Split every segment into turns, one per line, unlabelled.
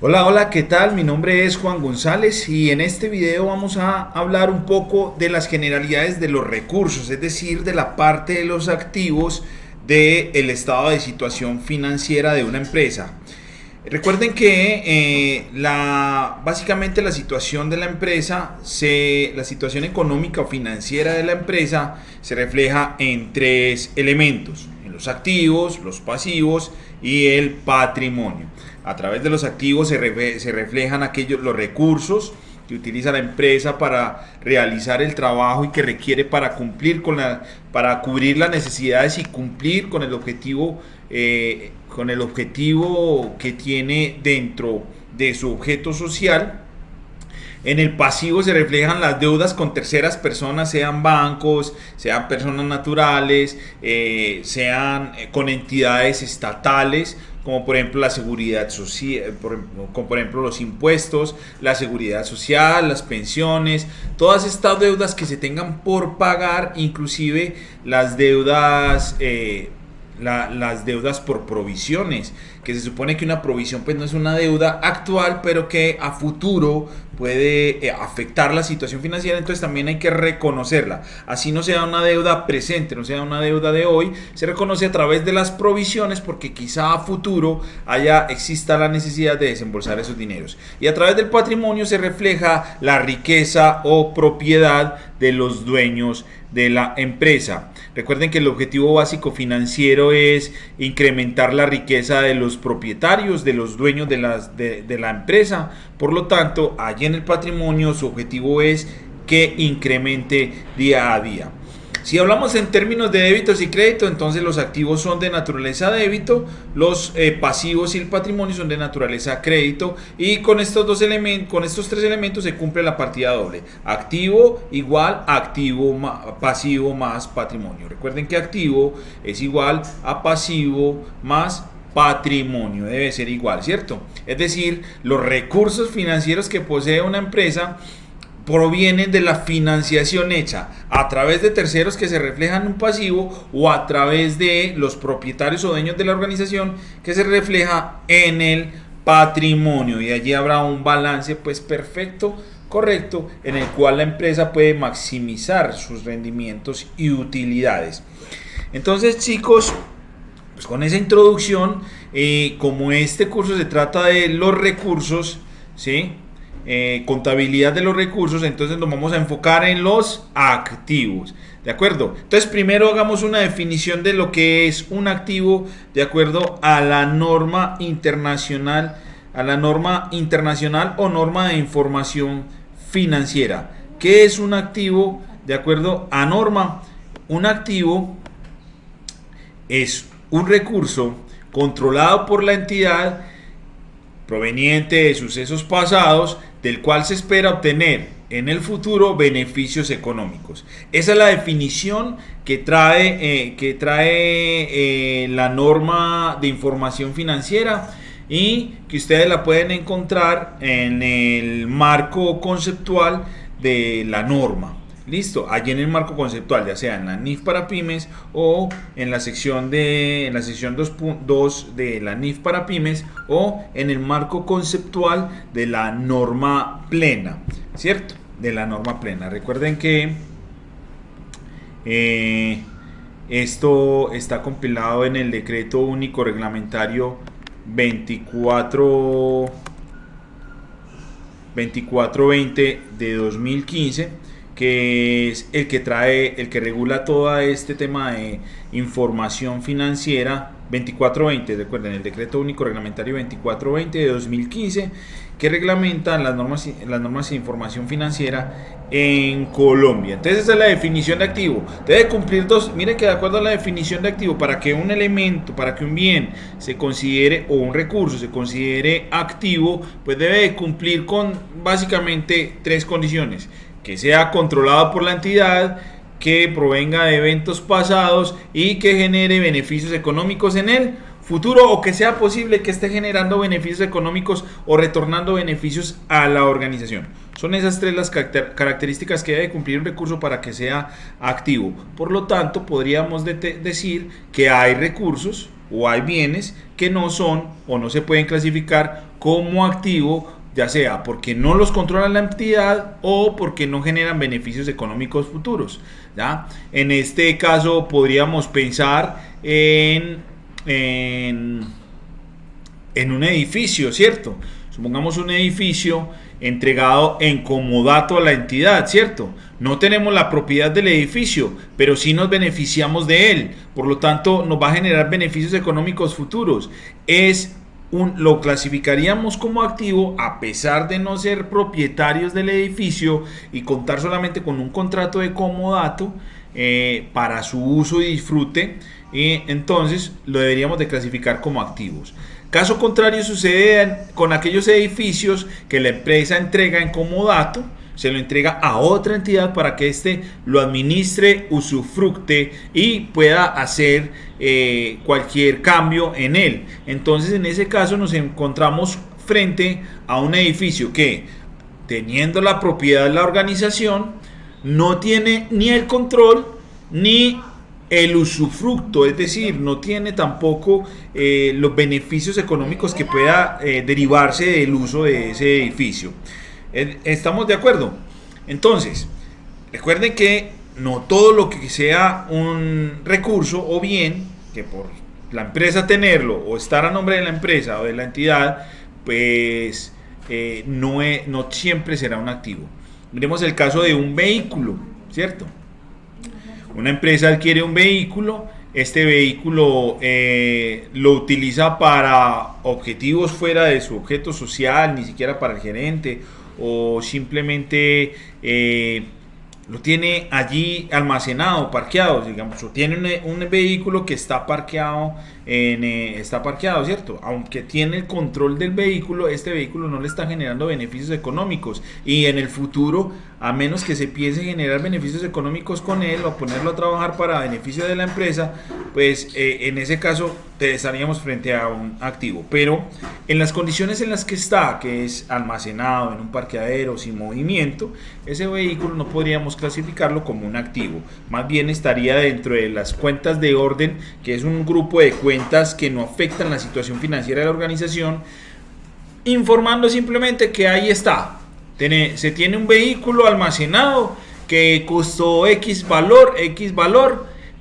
Hola, hola, ¿qué tal? Mi nombre es Juan González y en este video vamos a hablar un poco de las generalidades de los recursos, es decir, de la parte de los activos del estado de situación financiera de una empresa. Recuerden que básicamente la situación de la empresa, la situación económica o financiera de la empresa se refleja en tres elementos: en los activos, los pasivos y el patrimonio. A través de los activos se reflejan los recursos que utiliza la empresa para realizar el trabajo y que requiere para para cubrir las necesidades y cumplir con el objetivo que tiene dentro de su objeto social. En el pasivo se reflejan las deudas con terceras personas, sean bancos, sean personas naturales, sean con entidades estatales, como por ejemplo la seguridad social, como por ejemplo los impuestos, la seguridad social, las pensiones, todas estas deudas que se tengan por pagar, inclusive las deudas las deudas por provisiones, que se supone que una provisión pues no es una deuda actual, pero que a futuro puede afectar la situación financiera, entonces también hay que reconocerla. Así no sea una deuda presente, no sea una deuda de hoy, se reconoce a través de las provisiones porque quizá a futuro exista la necesidad de desembolsar esos dineros. Y a través del patrimonio se refleja la riqueza o propiedad de los dueños de la empresa. Recuerden que el objetivo básico financiero es incrementar la riqueza de los propietarios, de los dueños de la empresa. Por lo tanto, allí en el patrimonio su objetivo es que incremente día a día. Si hablamos en términos de débitos y crédito, entonces los activos son de naturaleza débito, los pasivos y el patrimonio son de naturaleza crédito, y con estos tres elementos se cumple la partida doble: activo igual pasivo más patrimonio. Recuerden que activo es igual a pasivo más patrimonio, debe ser igual, ¿cierto? Es decir, los recursos financieros que posee una empresa provienen de la financiación hecha a través de terceros que se reflejan en un pasivo, o a través de los propietarios o dueños de la organización que se refleja en el patrimonio, y allí habrá un balance pues perfecto, correcto, en el cual la empresa puede maximizar sus rendimientos y utilidades. Entonces, chicos, pues con esa introducción, como este curso se trata de los recursos, ¿sí? Contabilidad de los recursos, entonces nos vamos a enfocar en los activos, ¿de acuerdo? Entonces primero hagamos una definición de lo que es un activo de acuerdo a la norma internacional, o norma de información financiera. ¿Qué es un activo de acuerdo a norma? Un activo es un recurso controlado por la entidad, proveniente de sucesos pasados, del cual se espera obtener en el futuro beneficios económicos. Esa es la definición que trae la norma de información financiera, y que ustedes la pueden encontrar en el marco conceptual de la norma. Listo, allí en el marco conceptual, ya sea en la NIF para pymes o en la sección 2.2 de la NIF para pymes, o en el marco conceptual de la norma plena, ¿cierto? De la norma plena. Recuerden que esto está compilado en el decreto único reglamentario 2420 de 2015, que es el que regula todo este tema de información financiera. 2420, recuerden, el decreto único reglamentario 2420 de 2015, que reglamenta las normas de información financiera en Colombia. Entonces esa es la definición de activo. Debe cumplir miren que de acuerdo a la definición de activo, para que un bien se considere, o un recurso se considere activo, pues debe de cumplir con básicamente tres condiciones: que sea controlado por la entidad, que provenga de eventos pasados y que genere beneficios económicos en el futuro, o que sea posible que esté generando beneficios económicos o retornando beneficios a la organización. Son esas tres las características que debe cumplir un recurso para que sea activo. Por lo tanto, podríamos decir que hay recursos o hay bienes que no son o no se pueden clasificar como activo, ya sea porque no los controla la entidad o porque no generan beneficios económicos futuros, ¿ya? En este caso podríamos pensar en un edificio, ¿cierto? Supongamos un edificio entregado en comodato a la entidad, ¿cierto? No tenemos la propiedad del edificio, pero sí nos beneficiamos de él. Por lo tanto, nos va a generar beneficios económicos futuros. Lo clasificaríamos como activo a pesar de no ser propietarios del edificio y contar solamente con un contrato de comodato para su uso y disfrute. Entonces, lo deberíamos de clasificar como activos. Caso contrario sucede con aquellos edificios que la empresa entrega en comodato, se lo entrega a otra entidad para que éste lo administre, usufructe y pueda hacer cualquier cambio en él. Entonces, en ese caso nos encontramos frente a un edificio que, teniendo la propiedad de la organización, no tiene ni el control ni el usufructo, es decir, no tiene tampoco los beneficios económicos que pueda derivarse del uso de ese edificio. ¿Estamos de acuerdo? Entonces, recuerden que no todo lo que sea un recurso o bien, que por la empresa tenerlo o estar a nombre de la empresa o de la entidad, pues no siempre será un activo. Miremos el caso de un vehículo, ¿cierto? Una empresa adquiere un vehículo, este vehículo lo utiliza para objetivos fuera de su objeto social, ni siquiera para el gerente, o simplemente lo tiene allí almacenado, parqueado, digamos, o tiene un vehículo que está parqueado, ¿cierto? Aunque tiene el control del vehículo, este vehículo no le está generando beneficios económicos y en el futuro, a menos que se piense generar beneficios económicos con él o ponerlo a trabajar para beneficio de la empresa, pues en ese caso estaríamos frente a un activo. Pero en las condiciones en las que está, que es almacenado en un parqueadero sin movimiento, ese vehículo no podríamos clasificarlo como un activo, más bien estaría dentro de las cuentas de orden, que es un grupo de cuentas que no afectan la situación financiera de la organización, informando simplemente que ahí está, se tiene un vehículo almacenado que costó X valor,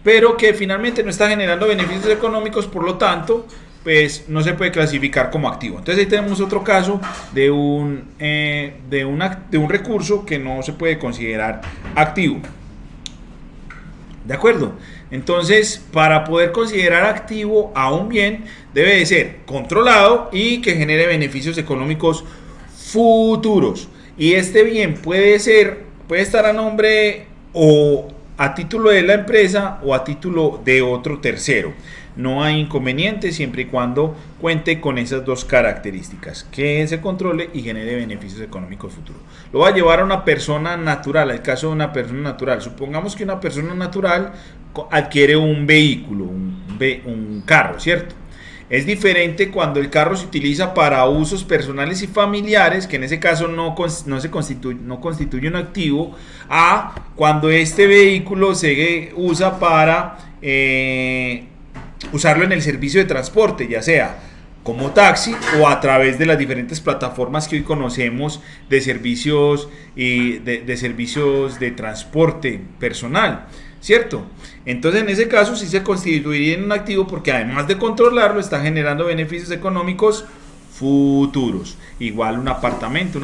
pero que finalmente no está generando beneficios económicos, por lo tanto, pues no se puede clasificar como activo. Entonces ahí tenemos otro caso de un recurso que no se puede considerar activo. ¿De acuerdo? Entonces, para poder considerar activo a un bien, debe de ser controlado y que genere beneficios económicos futuros. Y este bien puede estar a nombre o a título de la empresa o a título de otro tercero. No hay inconveniente siempre y cuando cuente con esas dos características, que se controle y genere beneficios económicos futuros. Lo va a llevar a una persona natural, al caso de una persona natural. Supongamos que una persona natural adquiere un vehículo, un carro, ¿cierto? Es diferente cuando el carro se utiliza para usos personales y familiares, que en ese caso no constituye un activo, a cuando este vehículo se usa para usarlo en el servicio de transporte, ya sea como taxi o a través de las diferentes plataformas que hoy conocemos de servicios de transporte personal, ¿cierto? Entonces en ese caso sí se constituiría en un activo porque además de controlarlo está generando beneficios económicos futuros. Igual un apartamento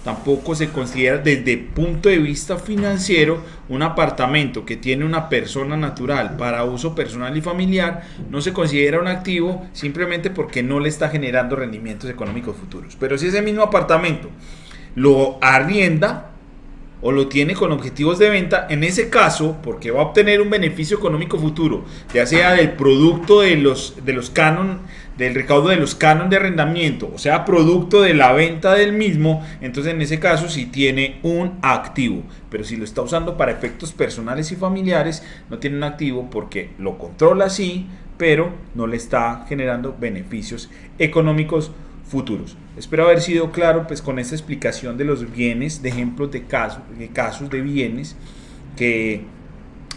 tampoco se considera desde el punto de vista financiero. Un apartamento que tiene una persona natural para uso personal y familiar no se considera un activo simplemente porque no le está generando rendimientos económicos futuros. Pero si ese mismo apartamento lo arrienda o lo tiene con objetivos de venta, en ese caso, porque va a obtener un beneficio económico futuro, ya sea del producto del recaudo de los cánones de arrendamiento, o sea, producto de la venta del mismo, entonces en ese caso sí tiene un activo. Pero si lo está usando para efectos personales y familiares, no tiene un activo porque lo controla sí, pero no le está generando beneficios económicos futuros. Espero haber sido claro pues con esta explicación de los bienes, de ejemplos de casos de bienes que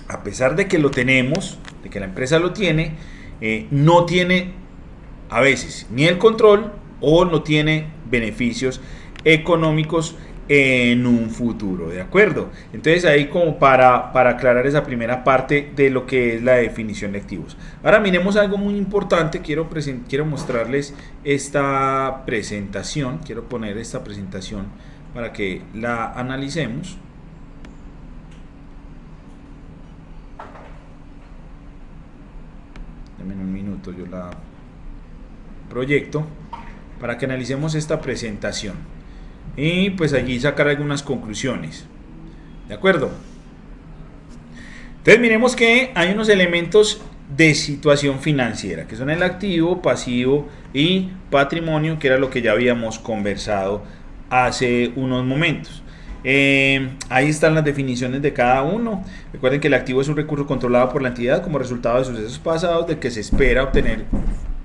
a pesar de que lo tenemos, de que la empresa lo tiene, no tiene a veces ni el control o no tiene beneficios económicos en un futuro, ¿de acuerdo? Entonces ahí como para aclarar esa primera parte de lo que es la definición de activos. Ahora miremos algo muy importante, quiero mostrarles esta presentación, quiero poner esta presentación para que la analicemos. Dame un minuto, yo la proyecto para que analicemos esta presentación y pues allí sacar algunas conclusiones, ¿de acuerdo? Entonces miremos que hay unos elementos de situación financiera que son el activo, pasivo y patrimonio, que era lo que ya habíamos conversado hace unos momentos. Ahí están las definiciones de cada uno. Recuerden que el activo es un recurso controlado por la entidad como resultado de sucesos pasados de que se espera obtener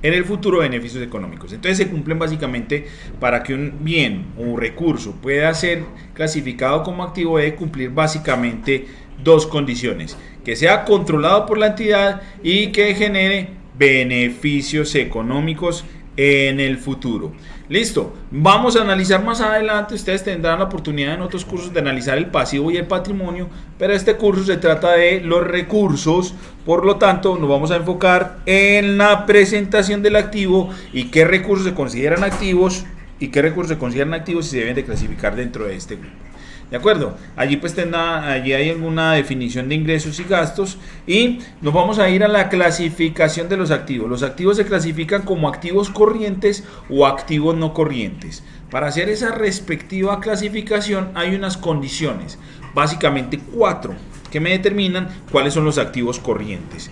en el futuro beneficios económicos. Entonces se cumplen básicamente, para que un bien o recurso pueda ser clasificado como activo, debe cumplir básicamente dos condiciones: que sea controlado por la entidad y que genere beneficios económicos en el futuro. Listo, vamos a analizar más adelante, ustedes tendrán la oportunidad en otros cursos de analizar el pasivo y el patrimonio, pero este curso se trata de los recursos, por lo tanto nos vamos a enfocar en la presentación del activo y qué recursos se consideran activos y se deben de clasificar dentro de este grupo. ¿De acuerdo? Allí pues allí hay alguna definición de ingresos y gastos y nos vamos a ir a la clasificación de los activos. Los activos se clasifican como activos corrientes o activos no corrientes. Para hacer esa respectiva clasificación hay unas condiciones, básicamente 4, que me determinan cuáles son los activos corrientes.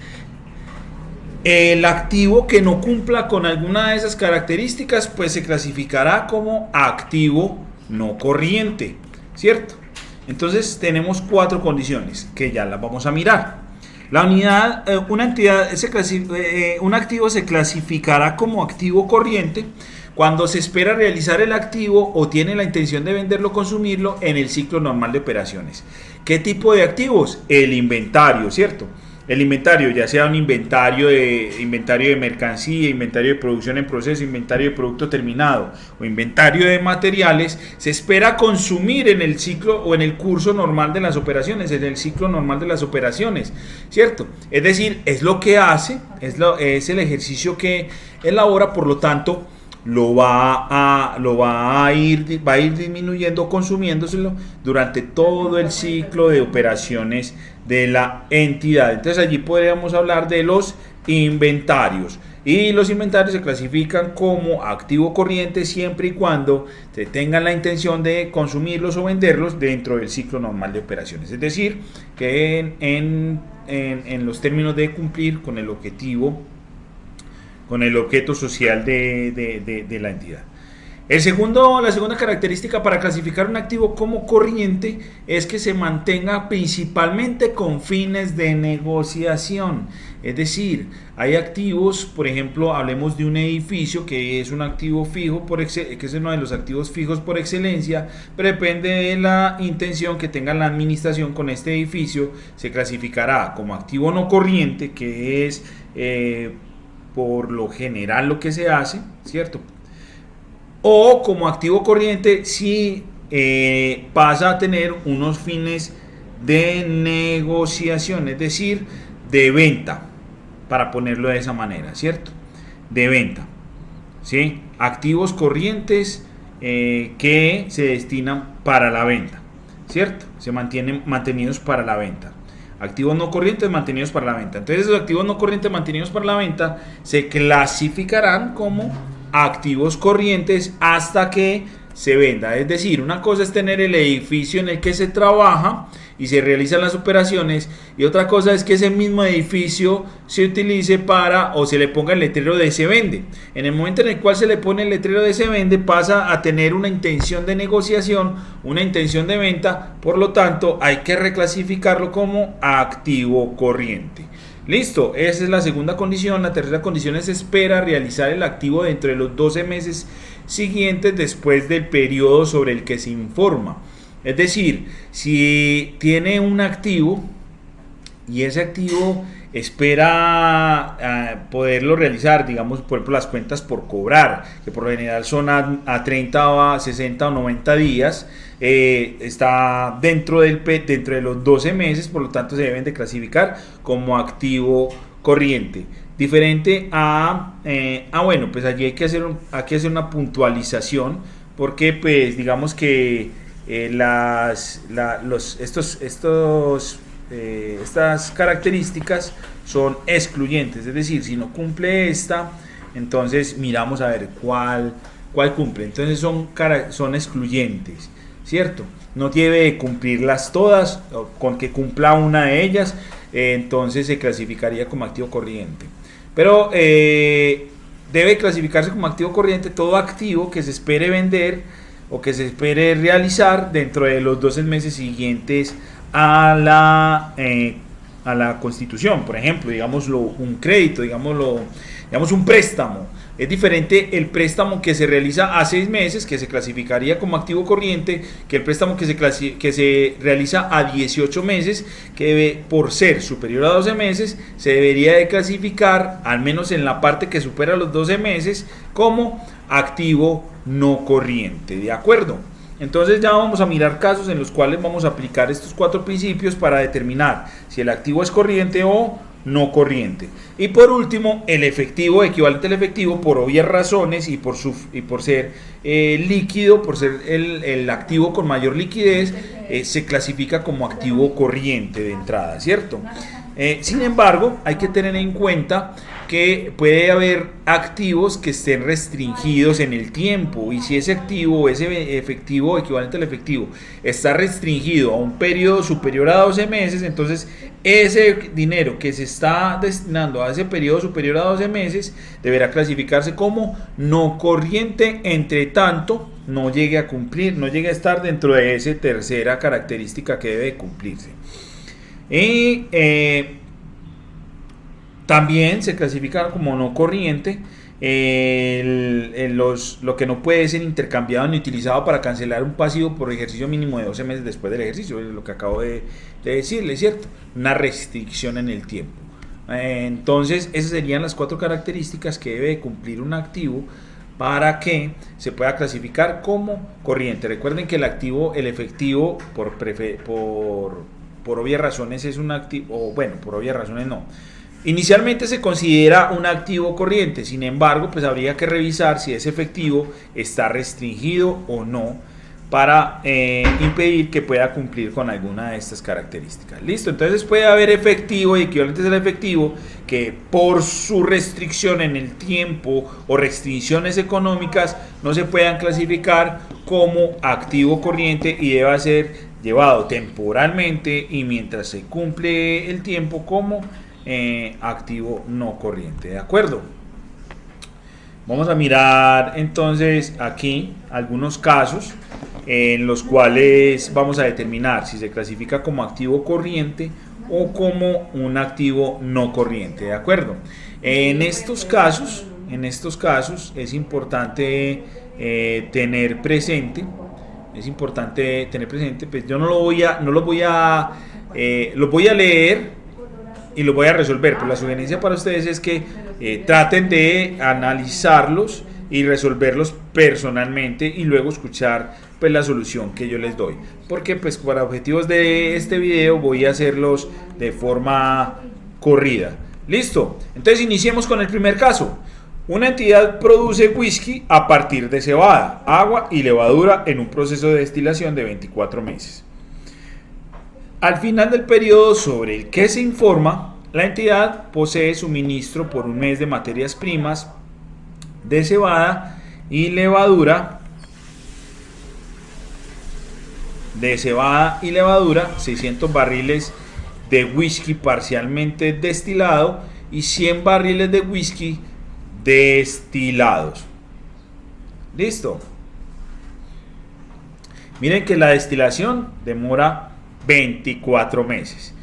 El activo que no cumpla con alguna de esas características pues se clasificará como activo no corriente, ¿cierto? Entonces tenemos 4 condiciones que ya las vamos a mirar. La unidad, un activo se clasificará como activo corriente cuando se espera realizar el activo o tiene la intención de venderlo o consumirlo en el ciclo normal de operaciones. ¿Qué tipo de activos? El inventario, ¿cierto? El inventario, ya sea un inventario de mercancía, inventario de producción en proceso, inventario de producto terminado o inventario de materiales, se espera consumir en el ciclo o en el curso normal de las operaciones, en el ciclo normal de las operaciones, ¿cierto? Es decir, es lo que hace, es el ejercicio que elabora, por lo tanto, va a ir disminuyendo, consumiéndoselo durante todo el ciclo de operaciones de la entidad. Entonces allí podríamos hablar de los inventarios, y los inventarios se clasifican como activo corriente siempre y cuando se tengan la intención de consumirlos o venderlos dentro del ciclo normal de operaciones, es decir, que en los términos de cumplir con el objetivo, con el objeto social de la entidad. La segunda característica para clasificar un activo como corriente es que se mantenga principalmente con fines de negociación. Es decir, hay activos, por ejemplo, hablemos de un edificio que es un activo fijo, que es uno de los activos fijos por excelencia, pero depende de la intención que tenga la administración con este edificio, se clasificará como activo no corriente, que es por lo general lo que se hace, ¿cierto? O como activo corriente si pasa a tener unos fines de negociación, es decir, de venta, para ponerlo de esa manera, ¿cierto? De venta, ¿sí? Activos corrientes que se destinan para la venta, ¿cierto? Se mantienen mantenidos para la venta. Activos no corrientes mantenidos para la venta. Entonces esos activos no corrientes mantenidos para la venta se clasificarán como activos corrientes hasta que se venda. Es decir, una cosa es tener el edificio en el que se trabaja y se realizan las operaciones, y otra cosa es que ese mismo edificio se utilice para, o se le ponga el letrero de se vende. En el momento en el cual se le pone el letrero de se vende, pasa a tener una intención de negociación, una intención de venta, por lo tanto hay que reclasificarlo como activo corriente. Listo, esa es la segunda condición. La tercera condición es espera realizar el activo dentro de los 12 meses siguientes después del periodo sobre el que se informa. Es decir, si tiene un activo y ese activo espera poderlo realizar, digamos, por ejemplo, las cuentas por cobrar, que por lo general son a 30 o a 60 o 90 días, está dentro de los 12 meses, por lo tanto se deben de clasificar como activo corriente. Diferente bueno, pues allí hay que hacer una puntualización, porque pues digamos que estas características son excluyentes, es decir, si no cumple esta, entonces miramos a ver cuál cumple. Entonces son excluyentes, ¿cierto? No debe cumplirlas todas, con que cumpla una de ellas, entonces se clasificaría como activo corriente. Pero debe clasificarse como activo corriente todo activo que se espere vender o que se espere realizar dentro de los 12 meses siguientes a la constitución. Por ejemplo, digámoslo, un crédito, digamos un préstamo. Es diferente el préstamo que se realiza a 6 meses, que se clasificaría como activo corriente, que el préstamo que se realiza a 18 meses, que por ser superior a 12 meses, se debería de clasificar, al menos en la parte que supera los 12 meses, como activo no corriente. ¿De acuerdo? Entonces ya vamos a mirar casos en los cuales vamos a aplicar estos 4 principios para determinar si el activo es corriente o no corriente. Y por último, el efectivo, equivalente al efectivo, por obvias razones y por ser líquido, por ser el activo con mayor liquidez, se clasifica como activo corriente de entrada, ¿cierto? Sin embargo, hay que tener en cuenta que puede haber activos que estén restringidos en el tiempo, y si ese activo, ese efectivo, equivalente al efectivo, está restringido a un periodo superior a 12 meses, entonces ese dinero que se está destinando a ese periodo superior a 12 meses deberá clasificarse como no corriente, entre tanto no llegue a cumplir, no llegue a estar dentro de esa tercera característica que debe cumplirse. Y también se clasifica como no corriente lo que no puede ser intercambiado ni utilizado para cancelar un pasivo por ejercicio mínimo de 12 meses después del ejercicio, lo que acabo de decirle, ¿cierto? Una restricción en el tiempo. Entonces, esas serían las 4 características que debe cumplir un activo para que se pueda clasificar como corriente. Recuerden que el efectivo, por obvias razones es un activo, o bueno, por obvias razones no. Inicialmente se considera un activo corriente, sin embargo, pues habría que revisar si ese efectivo está restringido o no para impedir que pueda cumplir con alguna de estas características. Listo, entonces puede haber efectivo y equivalentes al efectivo que por su restricción en el tiempo o restricciones económicas no se puedan clasificar como activo corriente y deba ser llevado temporalmente y mientras se cumple el tiempo como activo no corriente. ¿De acuerdo? Vamos a mirar entonces aquí algunos casos en los cuales vamos a determinar si se clasifica como activo corriente o como un activo no corriente. ¿De acuerdo? En estos casos es importante tener presente, pues yo lo voy a leer y lo voy a resolver, pero la sugerencia para ustedes es que traten de analizarlos y resolverlos personalmente y luego escuchar pues la solución que yo les doy, porque pues para objetivos de este video voy a hacerlos de forma corrida. Listo, entonces iniciemos con el primer caso. Una entidad produce whisky a partir de cebada, agua y levadura en un proceso de destilación de 24 meses. Al final del periodo sobre el que se informa, la entidad posee suministro por un mes de materias primas de cebada y levadura, 600 barriles de whisky parcialmente destilado y 100 barriles de whisky destilados. Listo. Miren que la destilación demora 24 meses.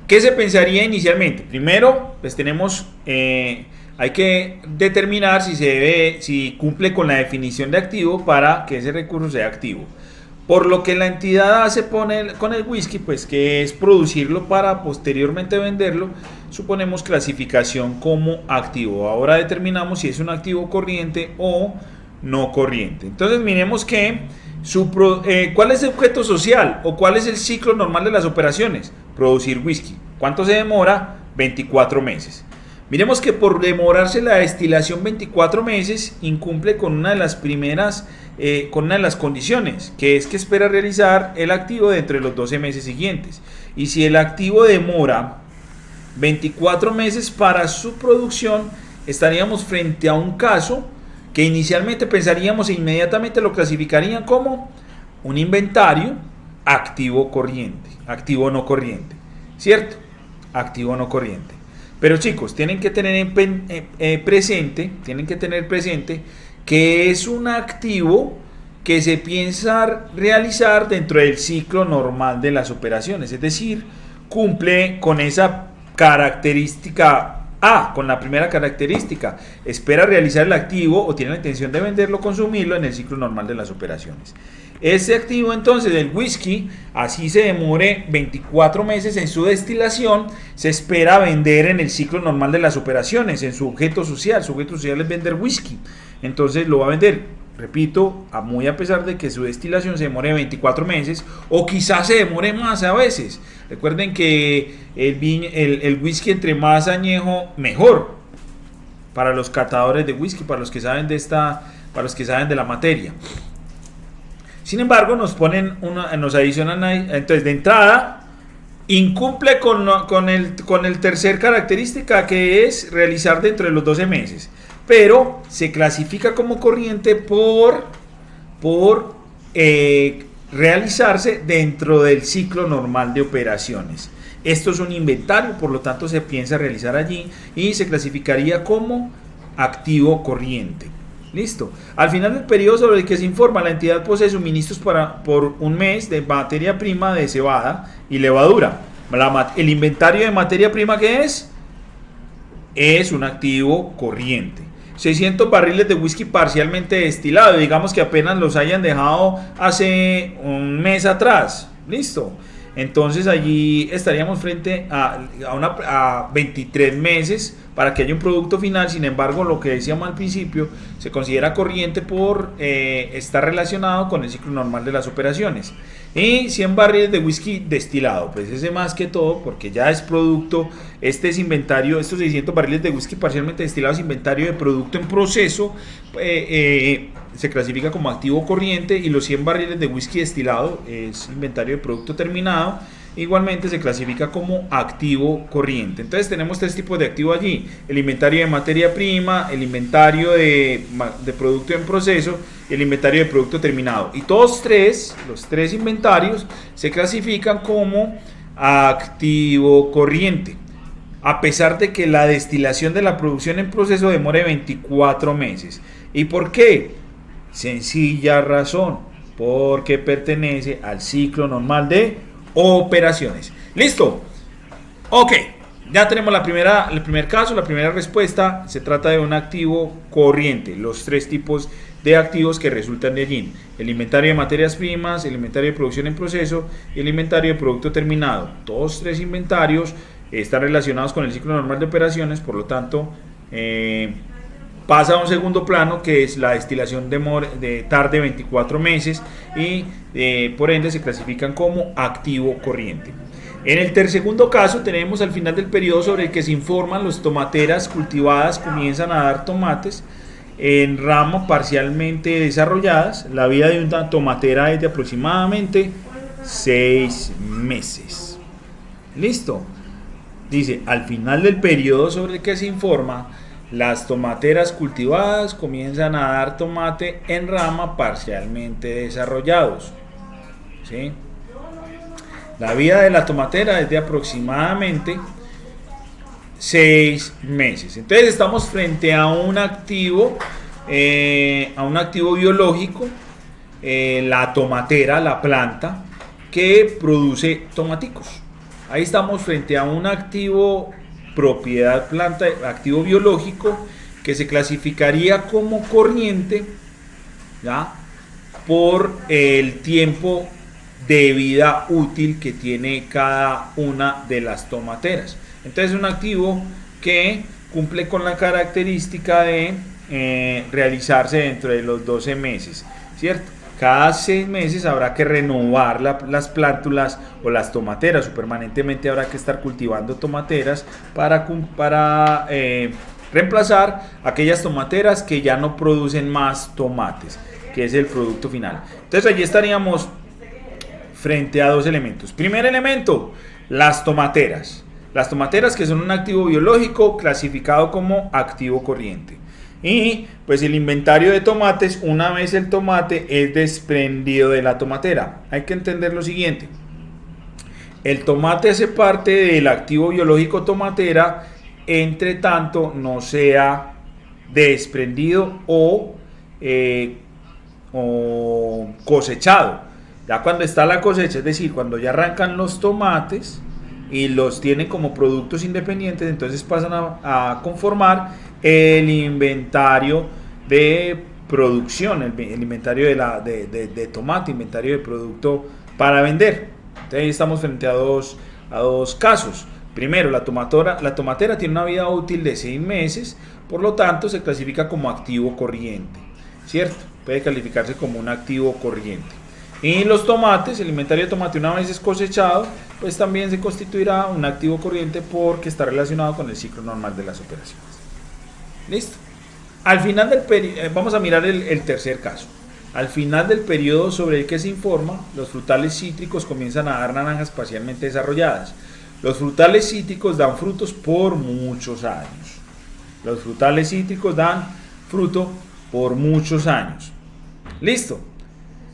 ¿Qué se pensaría inicialmente? Primero, pues tenemos, hay que determinar si cumple con la definición de activo para que ese recurso sea activo. Por lo que la entidad hace con el whisky, pues que es producirlo para posteriormente venderlo, suponemos clasificación como activo. Ahora determinamos si es un activo corriente o no corriente. Entonces miremos que ¿cuál es el objeto social o cuál es el ciclo normal de las operaciones? Producir whisky. ¿Cuánto se demora? 24 meses. Miremos que por demorarse la destilación 24 meses, incumple con una de las primeras, con una de las condiciones, que es que espera realizar el activo dentro de los 12 meses siguientes. Y si el activo demora 24 meses para su producción, estaríamos frente a un caso que inicialmente pensaríamos e inmediatamente lo clasificarían como un inventario activo corriente, activo no corriente, ¿cierto? Activo no corriente. Pero chicos, tienen que tener presente que es un activo que se piensa realizar dentro del ciclo normal de las operaciones, es decir, cumple con esa característica A, con la primera característica, espera realizar el activo o tiene la intención de venderlo o consumirlo en el ciclo normal de las operaciones. Este activo entonces del whisky, así se demore 24 meses en su destilación, se espera vender en el ciclo normal de las operaciones, en su objeto social. Su objeto social es vender whisky, entonces lo va a vender, repito, muy a pesar de que su destilación se demore 24 meses o quizás se demore más a veces. Recuerden que el whisky entre más añejo mejor para los catadores de whisky, para los que saben para los que saben de la materia. Sin embargo, nos adicionan ahí, entonces de entrada incumple con el tercer característica, que es realizar dentro de los 12 meses, pero se clasifica como corriente por realizarse dentro del ciclo normal de operaciones. Esto es un inventario, por lo tanto se piensa realizar allí y se clasificaría como activo corriente. Listo. Al final del periodo sobre el que se informa, la entidad posee suministros por un mes de materia prima de cebada y levadura. El inventario de materia prima, ¿qué es? Es un activo corriente. 600 barriles de whisky parcialmente destilado, digamos que apenas los hayan dejado hace un mes atrás. Listo. Entonces allí estaríamos frente a 23 meses para que haya un producto final. Sin embargo, lo que decíamos al principio, se considera corriente por estar relacionado con el ciclo normal de las operaciones. Y 100 barriles de whisky destilado, pues ese más que todo, porque ya es producto, este es inventario, estos 600 barriles de whisky parcialmente destilados, inventario de producto en proceso, se clasifica como activo corriente, y los 100 barriles de whisky destilado es inventario de producto terminado, igualmente se clasifica como activo corriente. Entonces tenemos tres tipos de activo allí: el inventario de materia prima, el inventario de producto en proceso y el inventario de producto terminado. Y los tres inventarios se clasifican como activo corriente, a pesar de que la destilación de la producción en proceso demore 24 meses. ¿Y por qué? Sencilla razón, porque pertenece al ciclo normal de operaciones. Listo. Ok, ya tenemos el primer caso, la primera respuesta. Se trata de un activo corriente. Los tres tipos de activos que resultan de allí: el inventario de materias primas, el inventario de producción en proceso y el inventario de producto terminado. Todos tres inventarios están relacionados con el ciclo normal de operaciones, por lo tanto pasa a un segundo plano, que es la destilación tarde 24 meses y por ende se clasifican como activo corriente. En el segundo caso tenemos al final del periodo sobre el que se informan: las tomateras cultivadas comienzan a dar tomates en rama parcialmente desarrolladas. La vida de una tomatera es de aproximadamente 6 meses. Listo. Dice, al final del periodo sobre el que se informa, las tomateras cultivadas comienzan a dar tomate en rama parcialmente desarrollados. ¿Sí? La vida de la tomatera es de aproximadamente 6 meses. Entonces estamos frente a un activo biológico, la tomatera, la planta que produce tomaticos. Ahí estamos frente a un activo propiedad planta, activo biológico, que se clasificaría como corriente, ¿ya? por el tiempo de vida útil que tiene cada una de las tomateras. Entonces es un activo que cumple con la característica de realizarse dentro de los 12 meses, ¿cierto? Cada 6 meses habrá que renovar las plántulas o las tomateras, o permanentemente habrá que estar cultivando tomateras para reemplazar aquellas tomateras que ya no producen más tomates, que es el producto final. Entonces allí estaríamos frente a dos elementos. Primer elemento, las tomateras. Las tomateras, que son un activo biológico clasificado como activo corriente. Y pues el inventario de tomates, una vez el tomate es desprendido de la tomatera. Hay que entender lo siguiente: el tomate hace parte del activo biológico tomatera, entre tanto no sea desprendido o cosechado. Ya cuando está la cosecha, es decir, cuando ya arrancan los tomates y los tienen como productos independientes, entonces pasan a conformar el inventario de producción, el inventario de tomate, inventario de producto para vender. Entonces ahí estamos frente a dos casos. Primero, la tomatera tiene una vida útil de 6 meses, por lo tanto se clasifica como activo corriente, ¿cierto? Puede calificarse como un activo corriente. Y los tomates, el inventario de tomate, una vez es cosechado, pues también se constituirá un activo corriente porque está relacionado con el ciclo normal de las operaciones. ¿Listo? Al final del periodo, vamos a mirar el tercer caso. Al final del periodo sobre el que se informa, los frutales cítricos comienzan a dar naranjas parcialmente desarrolladas. Los frutales cítricos dan frutos por muchos años. Los frutales cítricos dan fruto por muchos años. ¿Listo?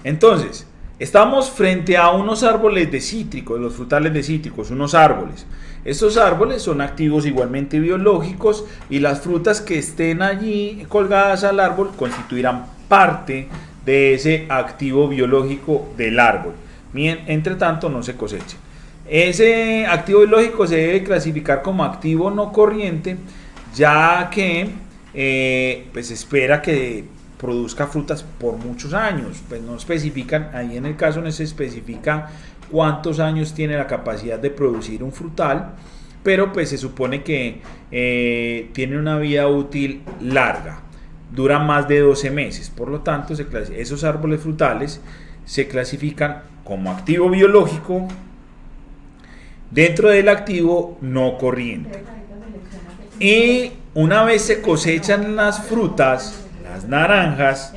Entonces, estamos frente a unos árboles de cítricos, los frutales de cítricos, unos árboles. Estos árboles son activos igualmente biológicos y las frutas que estén allí colgadas al árbol constituirán parte de ese activo biológico del árbol. Entre tanto, no se coseche. Ese activo biológico se debe clasificar como activo no corriente, ya que pues se espera que produzca frutas por muchos años. Pues no especifican, ahí en el caso no se especifica cuántos años tiene la capacidad de producir un frutal, pero pues se supone que tiene una vida útil larga, dura más de 12 meses, por lo tanto esos árboles frutales se clasifican como activo biológico dentro del activo no corriente. Y una vez se cosechan las frutas, las naranjas,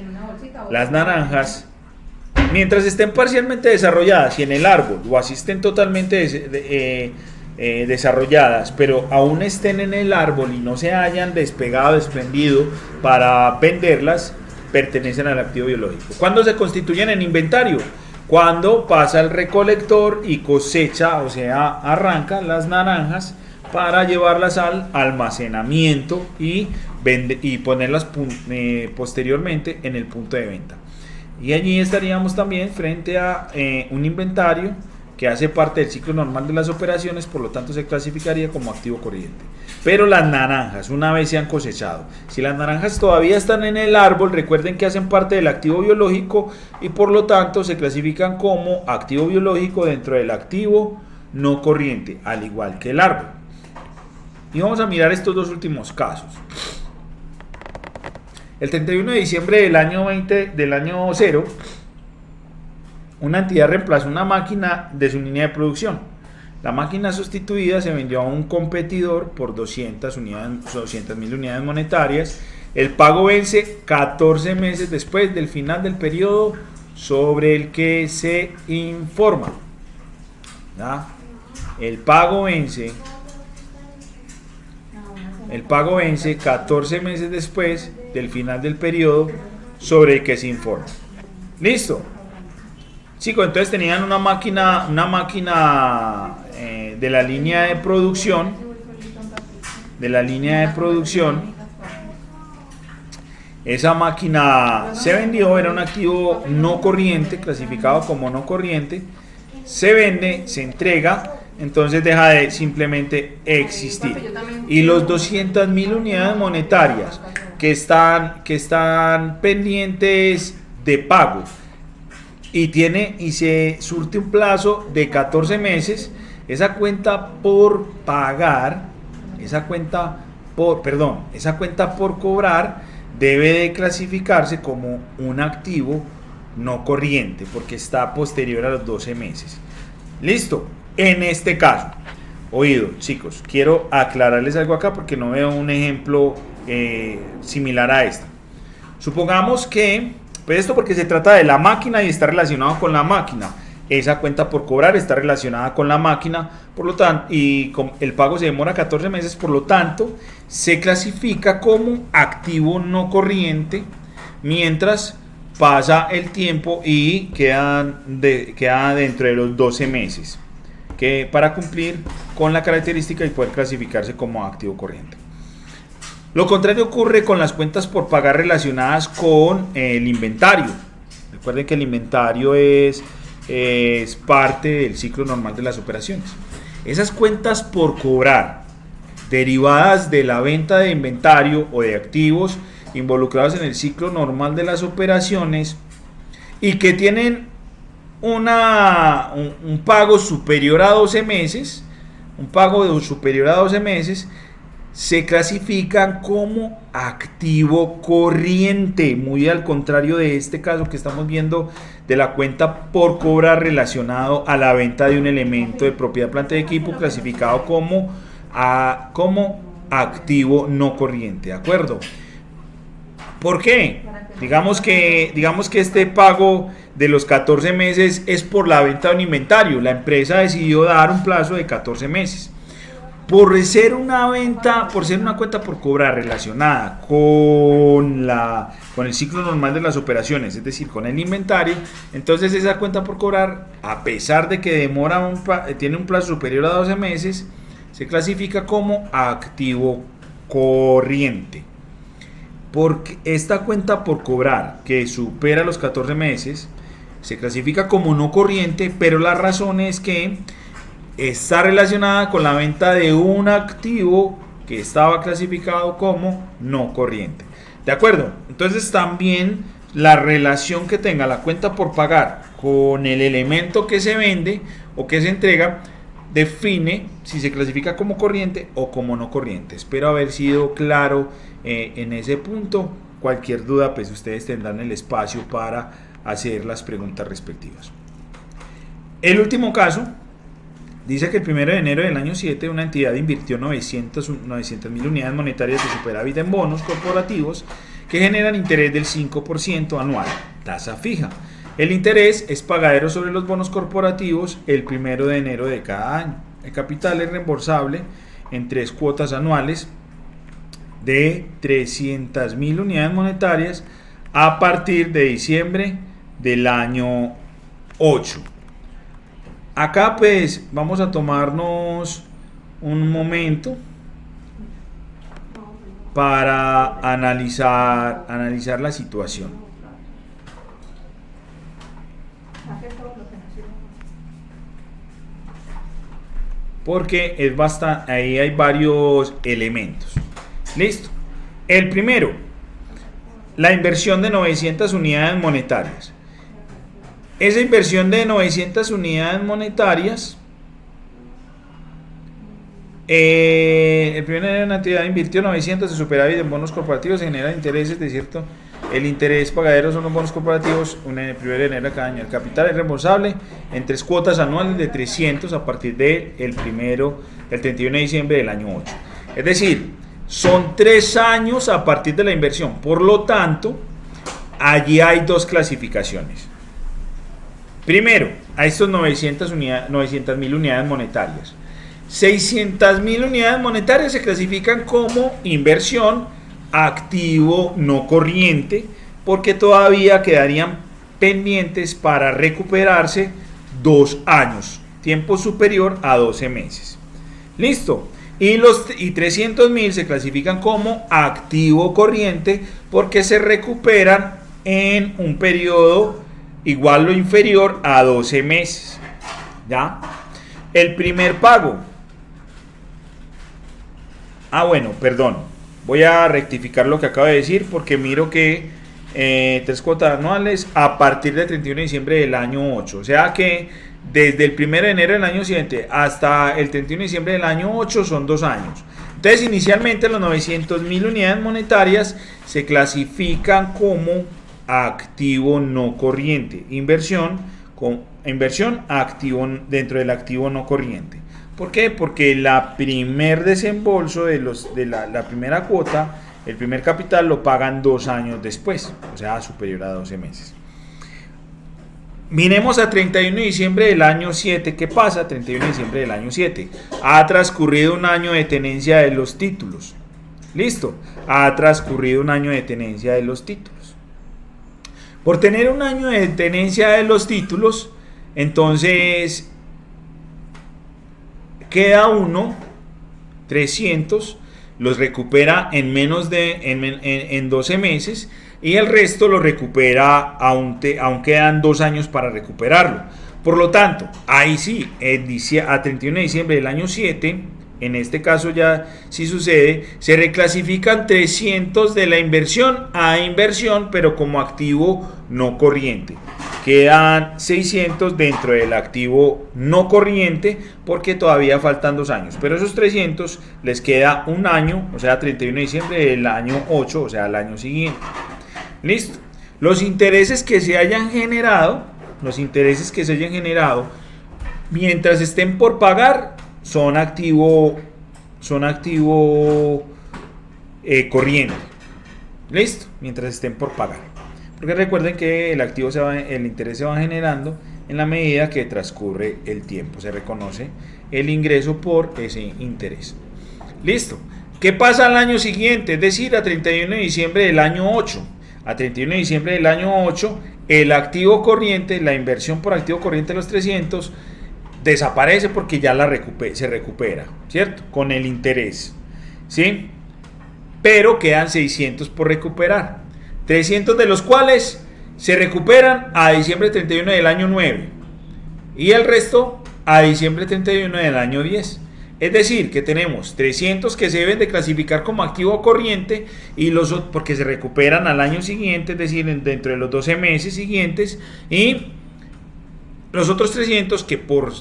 mientras estén parcialmente desarrolladas y en el árbol, o así estén totalmente desarrolladas, pero aún estén en el árbol y no se hayan despegado, desprendido para venderlas, pertenecen al activo biológico. ¿Cuándo se constituyen en inventario? Cuando pasa el recolector y cosecha, o sea, arranca las naranjas para llevarlas al almacenamiento y ponerlas posteriormente en el punto de venta. Y allí estaríamos también frente a un inventario que hace parte del ciclo normal de las operaciones, por lo tanto se clasificaría como activo corriente. Pero las naranjas, una vez se han cosechado, si las naranjas todavía están en el árbol, recuerden que hacen parte del activo biológico y por lo tanto se clasifican como activo biológico dentro del activo no corriente, al igual que el árbol. Y vamos a mirar estos dos últimos casos. El 31 de diciembre del año 0, una entidad reemplazó una máquina de su línea de producción. La máquina sustituida se vendió a un competidor por 200.000 unidades monetarias. El pago vence 14 meses después del final del periodo sobre el que se informa. ¿Ya? El pago vence 14 meses después del final del periodo sobre el que se informa. ¿Listo? Chicos, entonces tenían una máquina de la línea de producción. Esa máquina se vendió, era un activo no corriente, clasificado como no corriente. Se vende, se entrega, entonces deja de simplemente existir. Y los 200.000 unidades monetarias que están pendientes de pago y se surte un plazo de 14 meses, esa cuenta por pagar, esa cuenta por cobrar debe de clasificarse como un activo no corriente porque está posterior a los 12 meses. Listo. En este caso, oído, chicos, quiero aclararles algo acá porque no veo un ejemplo similar a este. Supongamos que, pues esto porque se trata de la máquina y está relacionado con la máquina. Esa cuenta por cobrar está relacionada con la máquina, por lo tanto, y el pago se demora 14 meses, por lo tanto, se clasifica como activo no corriente mientras pasa el tiempo y queda dentro de los 12 meses que para cumplir con la característica y poder clasificarse como activo corriente. Lo contrario ocurre con las cuentas por pagar relacionadas con el inventario. Recuerden que el inventario es parte del ciclo normal de las operaciones. Esas cuentas por cobrar derivadas de la venta de inventario o de activos involucrados en el ciclo normal de las operaciones y que tienen un pago superior a 12 meses, se clasifican como activo corriente, muy al contrario de este caso que estamos viendo de la cuenta por cobrar relacionado a la venta de un elemento de propiedad, planta y equipo clasificado como activo no corriente, ¿de acuerdo? ¿Por qué? Digamos que este pago de los 14 meses es por la venta de un inventario. La empresa decidió dar un plazo de 14 meses. Por ser una cuenta por cobrar relacionada con el ciclo normal de las operaciones, es decir, con el inventario, entonces esa cuenta por cobrar, a pesar de que tiene un plazo superior a 12 meses, se clasifica como activo corriente. Porque esta cuenta por cobrar que supera los 14 meses se clasifica como no corriente, pero la razón es que está relacionada con la venta de un activo que estaba clasificado como no corriente. ¿De acuerdo? Entonces también la relación que tenga la cuenta por pagar con el elemento que se vende o que se entrega define si se clasifica como corriente o como no corriente. Espero haber sido claro en ese punto. Cualquier duda, pues ustedes tendrán el espacio para hacer las preguntas respectivas. El último caso dice que el 1 de enero del año 7 una entidad invirtió 900.000 unidades monetarias de superávit en bonos corporativos que generan interés del 5% anual, tasa fija. El interés es pagadero sobre los bonos corporativos el 1 de enero de cada año. El capital es reembolsable en 3 cuotas anuales de 300.000 unidades monetarias a partir de diciembre del año 8. Acá pues vamos a tomarnos un momento para analizar la situación. Porque es bastante, ahí hay varios elementos. Listo. El primero, la inversión de 900 unidades monetarias. Esa inversión de 900 unidades monetarias, el primer una entidad invirtió 900 de superávit en bonos corporativos, se generan intereses de cierto. El interés pagadero son los bonos corporativos el 1 de enero de cada año. El capital es reembolsable en 3 cuotas anuales de 300 a partir del 31 de diciembre del año 8. Es decir, son 3 años a partir de la inversión. Por lo tanto, allí hay 2 clasificaciones. Primero, a estos 900.000 unidades monetarias. 600.000 unidades monetarias se clasifican como inversión, activo no corriente, porque todavía quedarían pendientes para recuperarse 2 años, tiempo superior a 12 meses. Listo. Y 300.000 se clasifican como activo corriente porque se recuperan en un periodo igual o inferior a 12 meses. ¿Ya? El primer pago. Bueno, perdón. Voy a rectificar lo que acabo de decir porque miro que tres cuotas anuales a partir del 31 de diciembre del año 8. O sea que desde el 1 de enero del año siguiente hasta el 31 de diciembre del año 8 son 2 años. Entonces, inicialmente los 900.000 unidades monetarias se clasifican como activo no corriente, inversión activo dentro del activo no corriente. ¿Por qué? Porque la primer desembolso de la primera cuota, el primer capital lo pagan 2 años después, o sea, superior a 12 meses. Miremos a 31 de diciembre del año 7. ¿Qué pasa? 31 de diciembre del año 7. Ha transcurrido un año de tenencia de los títulos. Listo. Ha transcurrido un año de tenencia de los títulos. Por tener un año de tenencia de los títulos, entonces queda uno, 300, los recupera en menos en 12 meses. Y el resto lo recupera, aún quedan 2 años para recuperarlo. Por lo tanto, ahí sí, a 31 de diciembre del año 7, en este caso ya sí sucede, se reclasifican 300 de la inversión a inversión, pero como activo no corriente. Quedan 600 dentro del activo no corriente porque todavía faltan 2 años. Pero esos 300 les queda un año, o sea, 31 de diciembre del año 8, o sea, el año siguiente. Listo. Los intereses que se hayan generado, mientras estén por pagar, son activo corriente. Listo. Mientras estén por pagar. Porque recuerden que el interés se va generando en la medida que transcurre el tiempo. Se reconoce el ingreso por ese interés. Listo. ¿Qué pasa al año siguiente? Es decir, a 31 de diciembre del año 8. A 31 de diciembre del año 8, el activo corriente, la inversión por activo corriente de los 300, desaparece porque ya se recupera, ¿cierto? Con el interés, ¿sí? Pero quedan 600 por recuperar. 300 de los cuales se recuperan a diciembre 31 del año 9. Y el resto a diciembre 31 del año 10. Es decir, que tenemos 300 que se deben de clasificar como activo corriente y los otros porque se recuperan al año siguiente, es decir, dentro de los 12 meses siguientes, y los otros 300 que por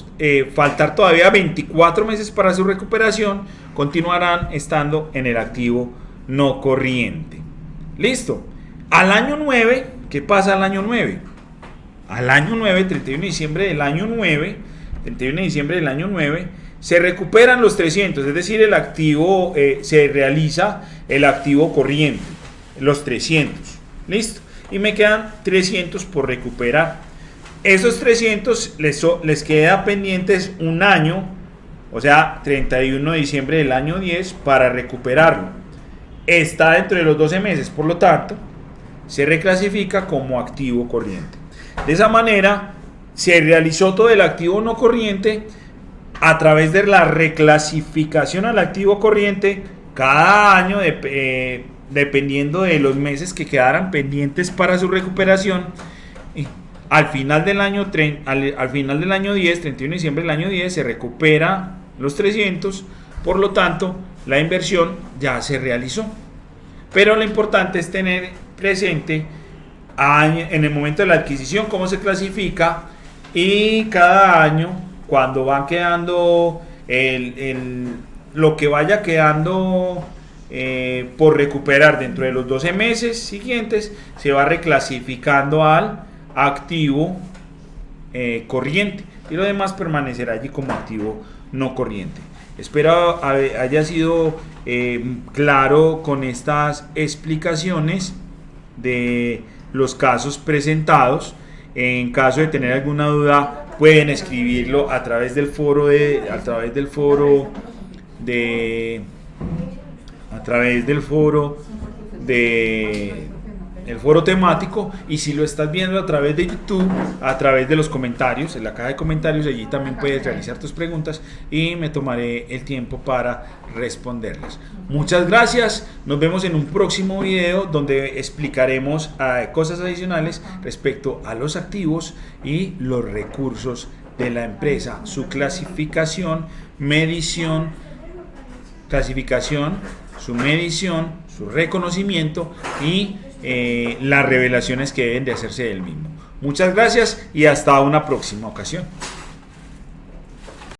faltar todavía 24 meses para su recuperación continuarán estando en el activo no corriente. Listo. Al año 9, ¿qué pasa al año 9? Al año 9, 31 de diciembre del año 9, 31 de diciembre del año 9, se recuperan los 300, es decir, el activo, se realiza el activo corriente, los 300, listo, y me quedan 300 por recuperar. Esos 300 les queda pendientes un año, o sea, 31 de diciembre del año 10 para recuperarlo. Está dentro de los 12 meses, por lo tanto, se reclasifica como activo corriente. De esa manera, se realizó todo el activo no corriente a través de la reclasificación al activo corriente cada año, dependiendo de los meses que quedaran pendientes para su recuperación. Y al final del año 10, 31 de diciembre del año 10, se recupera los 300, por lo tanto, la inversión ya se realizó. Pero lo importante es tener presente en el momento de la adquisición cómo se clasifica, y cada año, cuando van quedando lo que vaya quedando por recuperar dentro de los 12 meses siguientes, se va reclasificando al activo corriente, y lo demás permanecerá allí como activo no corriente. Espero haya sido claro con estas explicaciones de los casos presentados. En caso de tener alguna duda, pueden escribirlo a través del foro el foro temático, y si lo estás viendo a través de YouTube, a través de los comentarios, en la caja de comentarios, allí también puedes realizar tus preguntas y me tomaré el tiempo para responderlas. Muchas gracias, nos vemos en un próximo video donde explicaremos cosas adicionales respecto a los activos y los recursos de la empresa, su clasificación, su medición, su reconocimiento y las revelaciones que deben de hacerse del mismo. Muchas gracias y hasta una próxima ocasión.